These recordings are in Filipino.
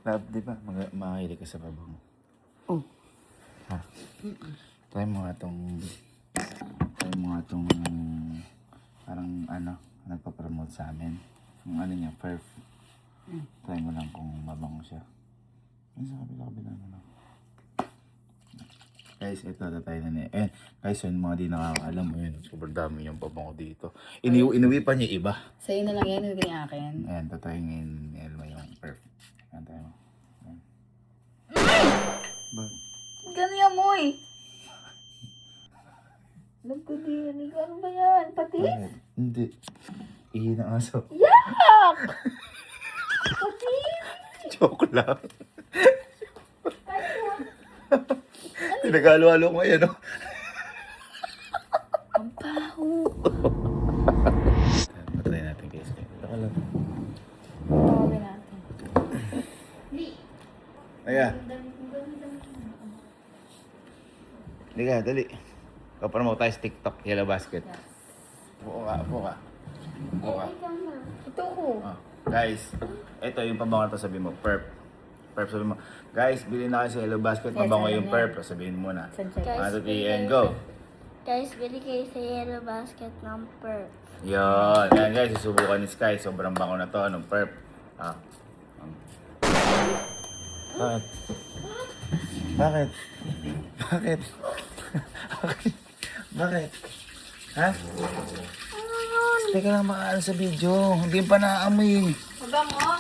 Love, di ba? Mahilig ka sa babaw mo. Oh. Ha? Try mo nga tong parang ano, nagpa-promote sa amin. Yung ano niya, perf. Try mo lang kung mabango siya. Ano sa kabila na lang. Guys, ito tatay na niya. Guys, yun mga di nakakaalam mo yun. Sobrang dami yung pabango dito. Inuwi pa niya iba. Sa'yo na lang yan, huwag yung akin. Ayan, tatay ngayon ni Elma yung perf. Ayan tayo mo. Ayan. Bakit? Gano'n yung amoy. Alam ko din. Ano ba yan? Patis? Bakit? Hindi. Ihi ng aso. Yak! Patis! Joke lang. Tinagalo-halo ko yan, no? Ang baho. Patry natin, guys. Taka lang. Tawagin natin. Aya. Liga, dali. Kapag mo tayo sa TikTok, Yellow Basket. Buo ka. Buo ka. Ito ko. Oh. Guys, ito yung pabango na to, sabihin mo, perp. Perp, sabihin mo. Guys, bilhin na kayo sa Yellow Basket, Yes, pabango alam yung yan. perp. Sabihin mo na. Sanchez. 1, 2, 3, and go. Guys, bili kayo sa Yellow Basket ng perf. Yun. Ayan guys, susubukan ni Sky. Sobrang bango na to. Anong perp? Ah. Bakit? Bakit? Bakit? Bakit? Bakit? Ha? Teka lang, makaano sa video. Hindi pa naaamoy. Mabango?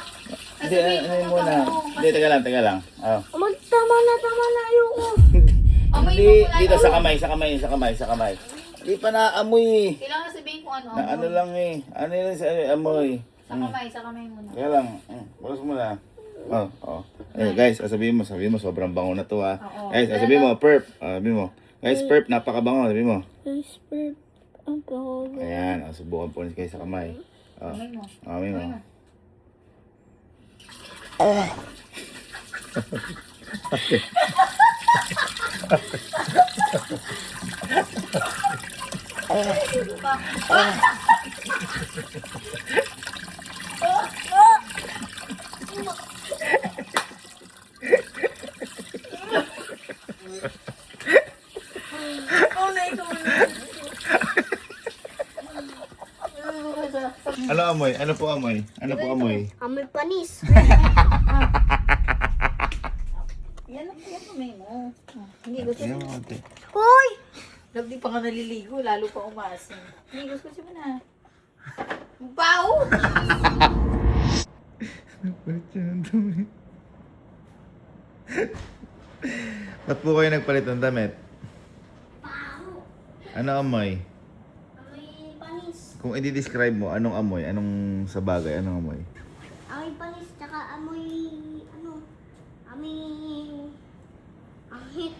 Hindi, ano muna. Hindi, teka lang. Oh. Tama na, ayoko. Amoy Hindi, mo muna dito yun. sa kamay. Hindi pa naaamoy. Kailangan sabihin kung ano. Na ano lang eh. Ano yun sa amoy? Sa kamay muna. Kaya lang, bukas mo na. Oh. Eh, guys, sabihin mo, sobrang bango na to ha. Oo. Guys, sabihin mo, perp. Sabihin mo. Guys, perp, napakabango. Sabihin mo. Guys, perf. Ang baho. Ayan, subukan po guys sa kamay. Amoy mo. Amoy mo. Ano amoy? Ano po amoy? Amoy panis. Yan amoy mo. Hindi gusto Ayan, mo. ate. Hoy! Love, di pa ka naliligo, lalo pa umasin. Hindi gusto mo na. Baho! Ba't po kayo nagpalit ng damit? Baho! Ano amoy? Amoy panis. Kung i-describe mo, anong amoy? Anong sa bagay? Anong amoy? Amoy panis, tsaka amoy, amoy, anghit.